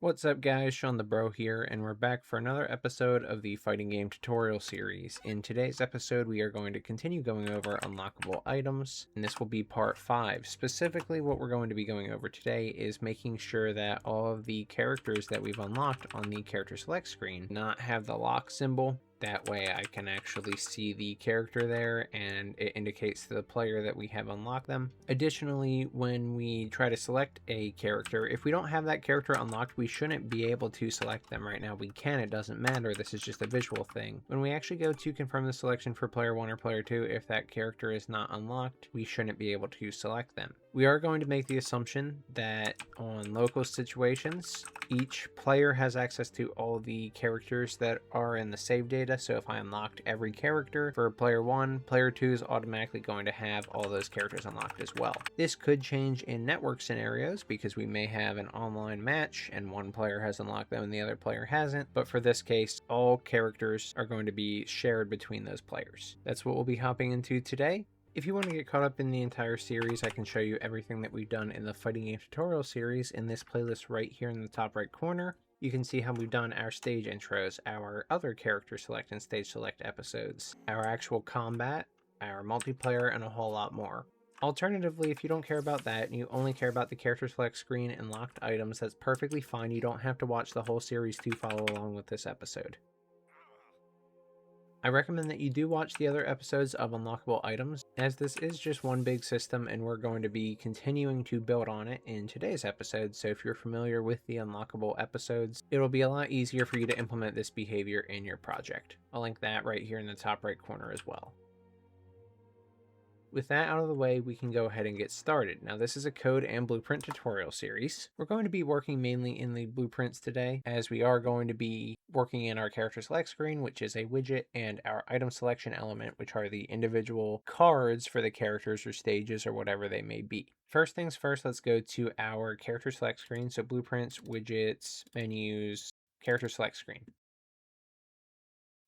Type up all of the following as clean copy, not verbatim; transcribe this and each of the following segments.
What's up guys, Shawnthebro here, and we're back for another episode of the fighting game tutorial series. In today's episode, we are going to continue going over unlockable items, and this will be part 5. Specifically, what we're going to be going over today is making sure that all of the characters that we've unlocked on the character select screen not have the lock symbol. That way I can actually see the character there and it indicates to the player that we have unlocked them. Additionally, when we try to select a character, if we don't have that character unlocked, we shouldn't be able to select them right now. We can, it doesn't matter. This is just a visual thing. When we actually go to confirm the selection for player 1 or player 2, if that character is not unlocked, we shouldn't be able to select them. We are going to make the assumption that on local situations, each player has access to all the characters that are in the save data. So if I unlocked every character for player 1, player 2 is automatically going to have all those characters unlocked as well. This could change in network scenarios because we may have an online match and one player has unlocked them and the other player hasn't. But for this case, all characters are going to be shared between those players. That's what we'll be hopping into today. If you want to get caught up in the entire series, I can show you everything that we've done in the fighting game tutorial series in this playlist right here in the top right corner. You can see how we've done our stage intros, our other character select and stage select episodes, our actual combat, our multiplayer, and a whole lot more. Alternatively, if you don't care about that and you only care about the character select screen and locked items, that's perfectly fine. You don't have to watch the whole series to follow along with this episode. I recommend that you do watch the other episodes of Unlockable Items, as this is just one big system and we're going to be continuing to build on it in today's episode. So if you're familiar with the Unlockable episodes, it'll be a lot easier for you to implement this behavior in your project. I'll link that right here in the top right corner as well. With that out of the way, we can go ahead and get started. Now, this is a code and blueprint tutorial series. We're going to be working mainly in the blueprints today, as we are going to be working in our character select screen, which is a widget, and our item selection element, which are the individual cards for the characters or stages or whatever they may be. First things first, let's go to our character select screen. So blueprints, widgets, menus, character select screen.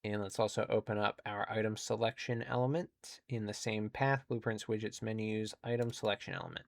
And let's also open up our item selection element in the same path, blueprints, widgets, menus, item selection element.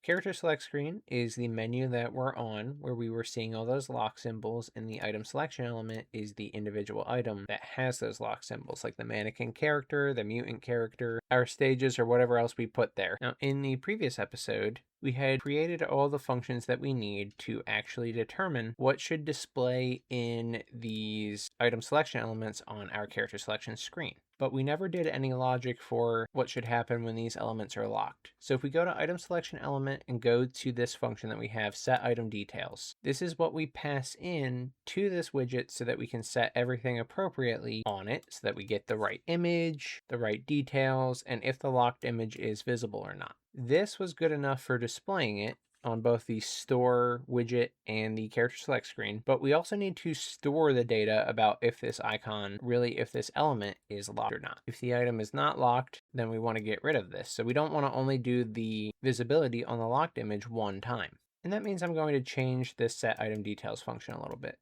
Character select screen is the menu that we're on where we were seeing all those lock symbols, and the item selection element is the individual item that has those lock symbols, like the mannequin character, the mutant character, our stages, or whatever else we put there. Now, in the previous episode, we had created all the functions that we need to actually determine what should display in these item selection elements on our character selection screen. But we never did any logic for what should happen when these elements are locked. So if we go to item selection element and go to this function that we have, set item details, this is what we pass in to this widget so that we can set everything appropriately on it so that we get the right image, the right details, and if the locked image is visible or not. This was good enough for displaying it on both the store widget and the character select screen, but we also need to store the data about if this icon, really if this element is locked or not. If the item is not locked, then we want to get rid of this. So we don't want to only do the visibility on the locked image one time. And that means I'm going to change this set item details function a little bit.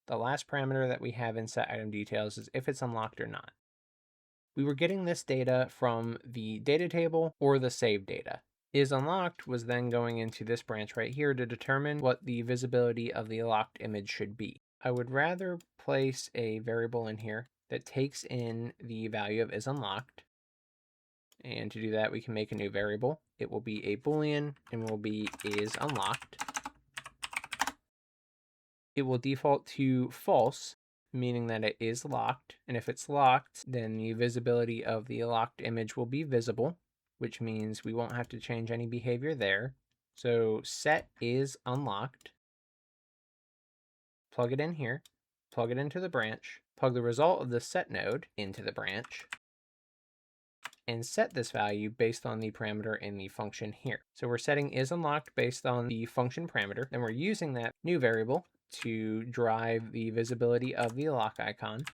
The last parameter that we have in set item details is if it's unlocked or not. We were getting this data from the data table or the save data. Is unlocked was then going into this branch right here to determine what the visibility of the locked image should be. I would rather place a variable in here that takes in the value of is unlocked. And to do that, we can make a new variable. It will be a Boolean and will be is unlocked. It will default to false, meaning that it is locked. And if it's locked, then the visibility of the locked image will be visible, which means we won't have to change any behavior there. So set is unlocked. Plug it in here, plug it into the branch, plug the result of the set node into the branch, and set this value based on the parameter in the function here. So we're setting is unlocked based on the function parameter, then we're using that new variable to drive the visibility of the lock icon.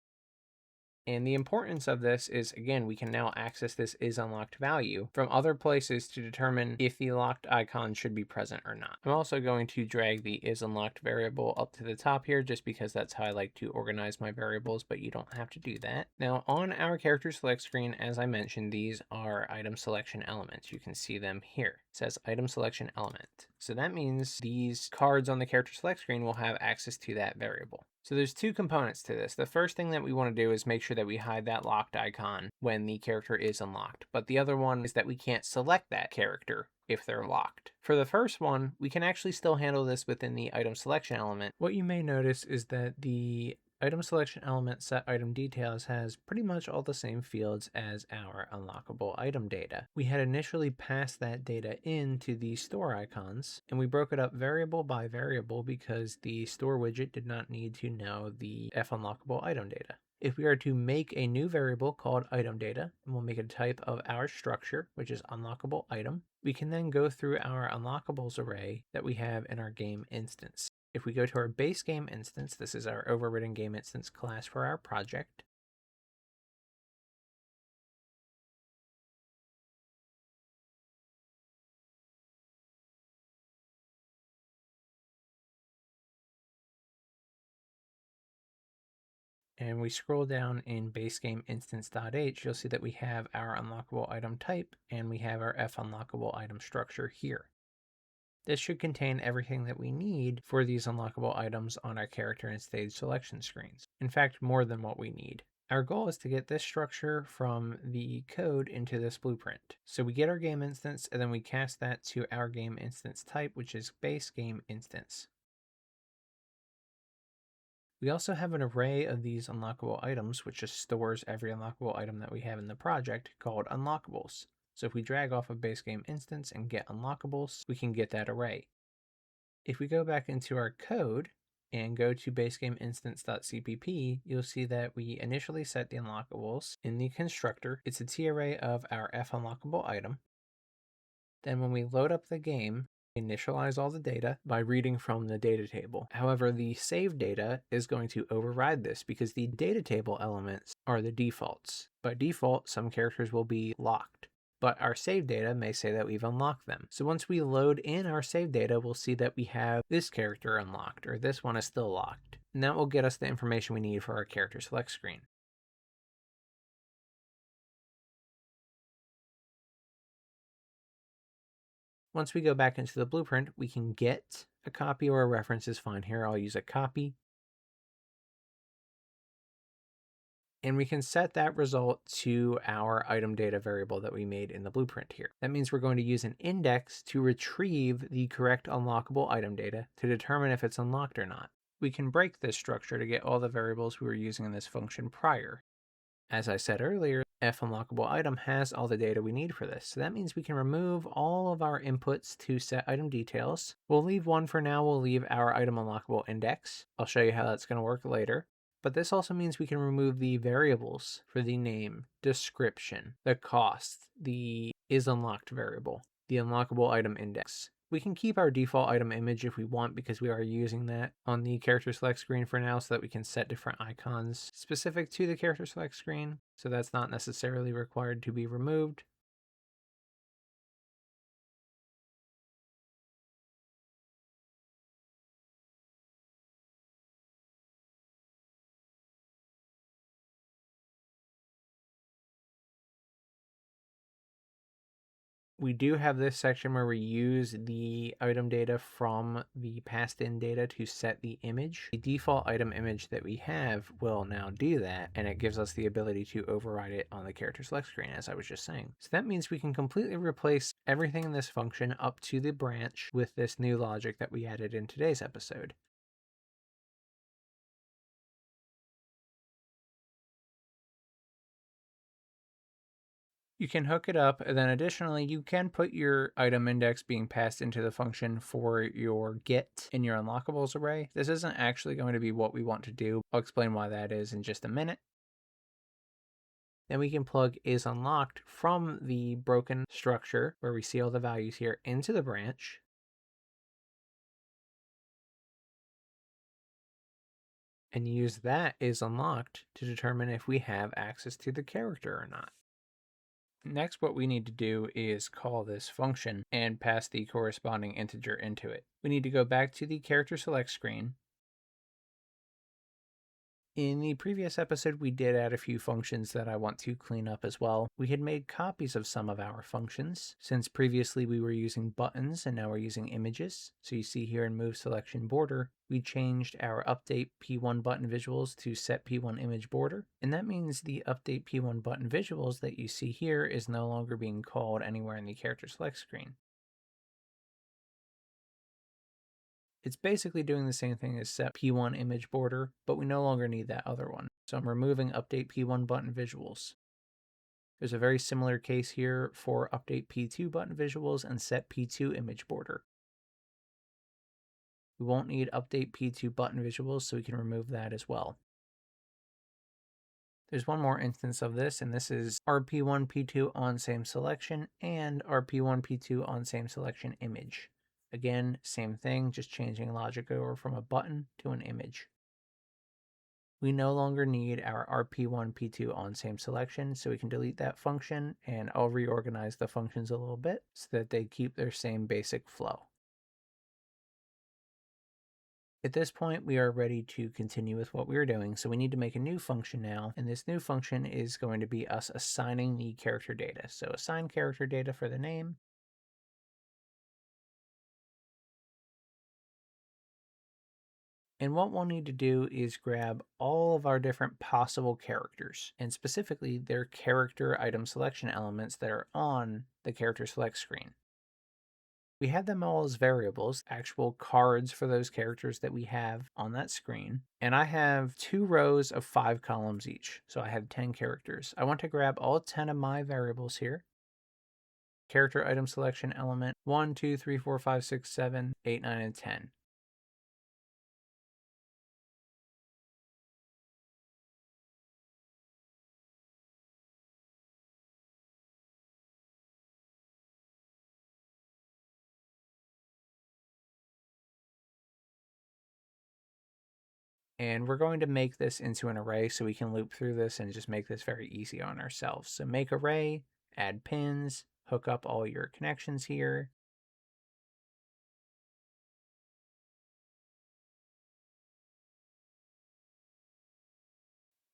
And the importance of this is, again, we can now access this is unlocked value from other places to determine if the locked icon should be present or not. I'm also going to drag the is unlocked variable up to the top here just because that's how I like to organize my variables, but you don't have to do that. Now on our character select screen, as I mentioned, these are item selection elements. You can see them here. It says item selection element. So that means these cards on the character select screen will have access to that variable. So there's two components to this. The first thing that we want to do is make sure that we hide that locked icon when the character is unlocked. But the other one is that we can't select that character if they're locked. For the first one, we can actually still handle this within the item selection element. What you may notice is that the item selection element set item details has pretty much all the same fields as our unlockable item data. We had initially passed that data into the store icons, and we broke it up variable by variable because the store widget did not need to know the unlockable item data. If we are to make a new variable called item data, and we'll make a type of our structure, which is unlockable item, we can then go through our unlockables array that we have in our game instance. If we go to our base game instance, this is our overridden game instance class for our project. And we scroll down in base game instance.h, you'll see that we have our unlockable item type and we have our unlockable item structure here. This should contain everything that we need for these unlockable items on our character and stage selection screens. In fact, more than what we need. Our goal is to get this structure from the code into this blueprint. So we get our game instance and then we cast that to our game instance type, which is base game instance. We also have an array of these unlockable items, which just stores every unlockable item that we have in the project, called unlockables. So if we drag off of base game instance and get unlockables, we can get that array. If we go back into our code and go to base game instance.cpp, you'll see that we initially set the unlockables in the constructor. It's a T array of our unlockable item. Then when we load up the game, initialize all the data by reading from the data table. However, the save data is going to override this because the data table elements are the defaults. By default, some characters will be locked, but our save data may say that we've unlocked them. So once we load in our save data, we'll see that we have this character unlocked, or this one is still locked. And that will get us the information we need for our character select screen. Once we go back into the blueprint, we can get a copy or a reference is fine here. I'll use a copy. And we can set that result to our item data variable that we made in the blueprint here. That means we're going to use an index to retrieve the correct unlockable item data to determine if it's unlocked or not. We can break this structure to get all the variables we were using in this function prior. As I said earlier, unlockable item has all the data we need for this. So that means we can remove all of our inputs to set item details. We'll leave one for now. We'll leave our item unlockable index. I'll show you how that's going to work later. But this also means we can remove the variables for the name, description, the cost, the is unlocked variable, the unlockable item index. We can keep our default item image if we want because we are using that on the character select screen for now so that we can set different icons specific to the character select screen. So that's not necessarily required to be removed. We do have this section where we use the item data from the passed in data to set the image. The default item image that we have will now do that, and it gives us the ability to override it on the character select screen, as I was just saying. So that means we can completely replace everything in this function up to the branch with this new logic that we added in today's episode. You can hook it up, and then additionally, you can put your item index being passed into the function for your get in your unlockables array. This isn't actually going to be what we want to do. I'll explain why that is in just a minute. Then we can plug is unlocked from the broken structure where we see all the values here into the branch. And use that is unlocked to determine if we have access to the character or not. Next, what we need to do is call this function and pass the corresponding integer into it. We need to go back to the character select screen. In the previous episode, we did add a few functions that I want to clean up as well. We had made copies of some of our functions, since previously we were using buttons and now we're using images. So you see here in Move Selection Border, we changed our Update P1 button visuals to Set P1 Image Border, and that means the Update P1 button visuals that you see here is no longer being called anywhere in the character select screen. It's basically doing the same thing as Set P1 Image Border, but we no longer need that other one. So I'm removing Update P1 button visuals. There's a very similar case here for Update P2 button visuals and Set P2 Image Border. We won't need Update P2 button visuals, so we can remove that as well. There's one more instance of this, and this is RP1 P2 on same selection and RP1 P2 on same selection image. Again, same thing, just changing logic over from a button to an image. We no longer need our RP1 P2 on same selection, so we can delete that function, and I'll reorganize the functions a little bit so that they keep their same basic flow. At this point, we are ready to continue with what we were doing, so we need to make a new function now, and this new function is going to be us assigning the character data. So assign character data for the name. And what we'll need to do is grab all of our different possible characters, and specifically their character item selection elements that are on the character select screen. We have them all as variables, actual cards for those characters that we have on that screen. And I have 2 rows of 5 columns each, so I have 10 characters. I want to grab all 10 of my variables here. Character item selection element 1, 2, 3, 4, 5, 6, 7, 8, 9, and 10. And we're going to make this into an array so we can loop through this and just make this very easy on ourselves. So make array, add pins, hook up all your connections here.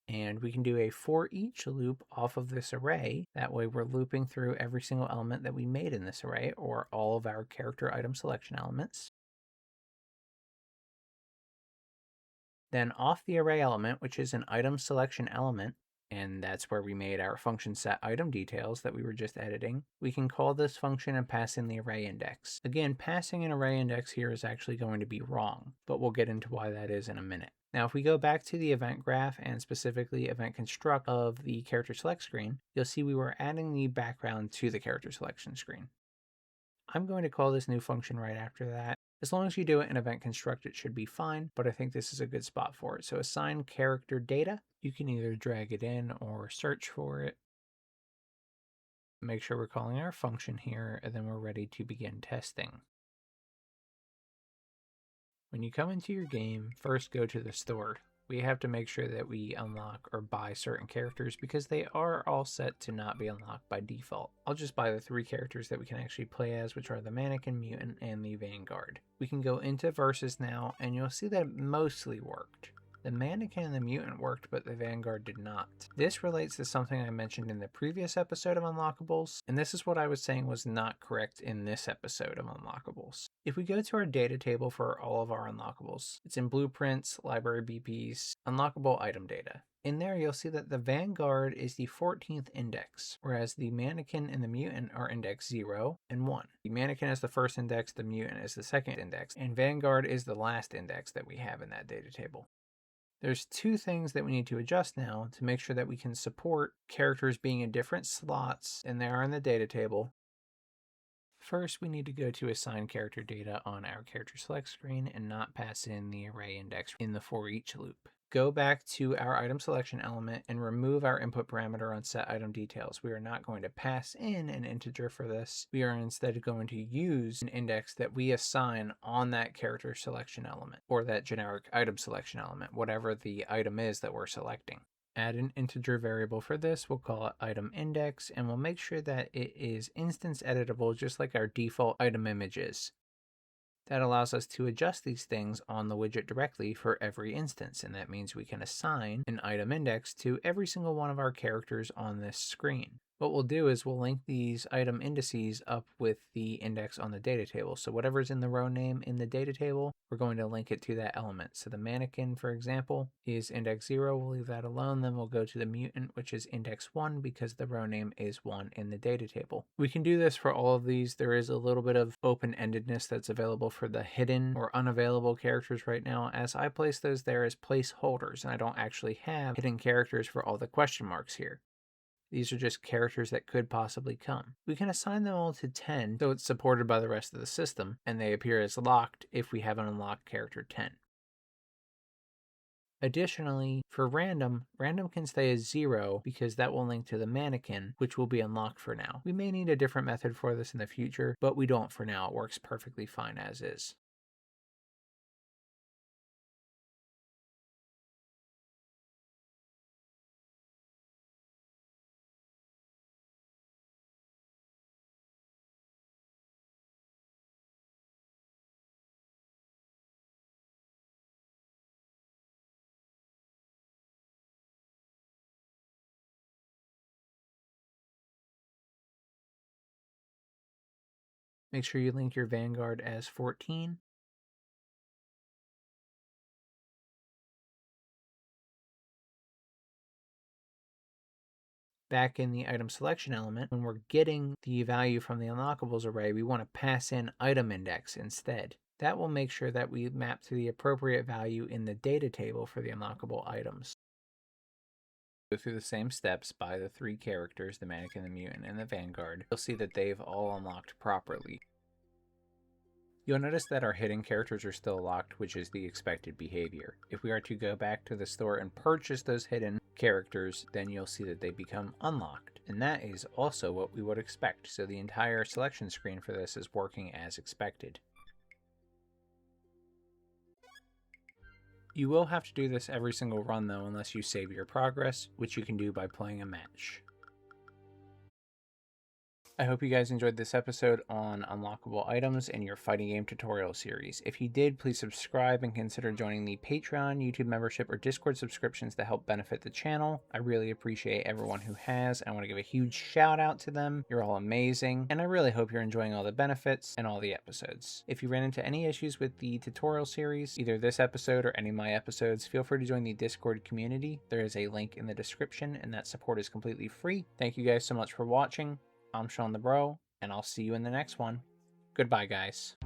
And we can do a for each loop off of this array. That way we're looping through every single element that we made in this array, or all of our character item selection elements. Then off the array element, which is an item selection element, and that's where we made our function set item details that we were just editing, we can call this function and pass in the array index. Again, passing an array index here is actually going to be wrong, but we'll get into why that is in a minute. Now, if we go back to the event graph and specifically event construct of the character select screen, you'll see we were adding the background to the character selection screen. I'm going to call this new function right after that. As long as you do it in event construct, it should be fine, but I think this is a good spot for it. So assign character data. You can either drag it in or search for it. Make sure we're calling our function here, and then we're ready to begin testing. When you come into your game, first go to the store. We have to make sure that we unlock or buy certain characters because they are all set to not be unlocked by default. I'll just buy the 3 characters that we can actually play as, which are the Mannequin, Mutant, and the Vanguard. We can go into Versus now, and you'll see that it mostly worked. The Mannequin and the Mutant worked, but the Vanguard did not. This relates to something I mentioned in the previous episode of Unlockables, and this is what I was saying was not correct in this episode of Unlockables. If we go to our data table for all of our unlockables, it's in Blueprints, Library BPs, Unlockable Item Data. In there, you'll see that the Vanguard is the 14th index, whereas the Mannequin and the Mutant are index 0 and 1. The Mannequin is the first index, the Mutant is the second index, and Vanguard is the last index that we have in that data table. There's 2 things that we need to adjust now to make sure that we can support characters being in different slots than they are in the data table. First, we need to go to assign character data on our character select screen and not pass in the array index in the for each loop. Go back to our item selection element and remove our input parameter on set item details. We are not going to pass in an integer for this. We are instead going to use an index that we assign on that character selection element, or that generic item selection element, whatever the item is that we're selecting. Add an integer variable for this. We'll call it item index, and we'll make sure that it is instance editable just like our default item image is. That allows us to adjust these things on the widget directly for every instance, and that means we can assign an item index to every single one of our characters on this screen. What we'll do is we'll link these item indices up with the index on the data table. So whatever's in the row name in the data table, we're going to link it to that element. So the mannequin, for example, is index 0. We'll leave that alone. Then we'll go to the mutant, which is index 1, because the row name is 1 in the data table. We can do this for all of these. There is a little bit of open-endedness that's available for the hidden or unavailable characters right now, as I place those there as placeholders, and I don't actually have hidden characters for all the question marks here. These are just characters that could possibly come. We can assign them all to 10, so it's supported by the rest of the system, and they appear as locked if we have an unlocked character 10. Additionally, for random can stay as 0 because that will link to the mannequin, which will be unlocked for now. We may need a different method for this in the future, but we don't for now. It works perfectly fine as is. Make sure you link your Vanguard as 14. Back in the item selection element, when we're getting the value from the unlockables array, we want to pass in item index instead. That will make sure that we map to the appropriate value in the data table for the unlockable items. Go through the same steps by the 3 characters, the mannequin, the mutant, and the vanguard. You'll see that they've all unlocked properly. You'll notice that our hidden characters are still locked, which is the expected behavior. If we are to go back to the store and purchase those hidden characters, then you'll see that they become unlocked. And that is also what we would expect. So the entire selection screen for this is working as expected. You will have to do this every single run though, unless you save your progress, which you can do by playing a match. I hope you guys enjoyed this episode on unlockable items in your fighting game tutorial series. If you did, please subscribe and consider joining the Patreon, YouTube membership, or Discord subscriptions to help benefit the channel. I really appreciate everyone who has. I want to give a huge shout out to them. You're all amazing, and I really hope you're enjoying all the benefits and all the episodes. If you ran into any issues with the tutorial series, either this episode or any of my episodes, feel free to join the Discord community. There is a link in the description, and that support is completely free. Thank you guys so much for watching. I'm Shawnthebro, and I'll see you in the next one. Goodbye, guys.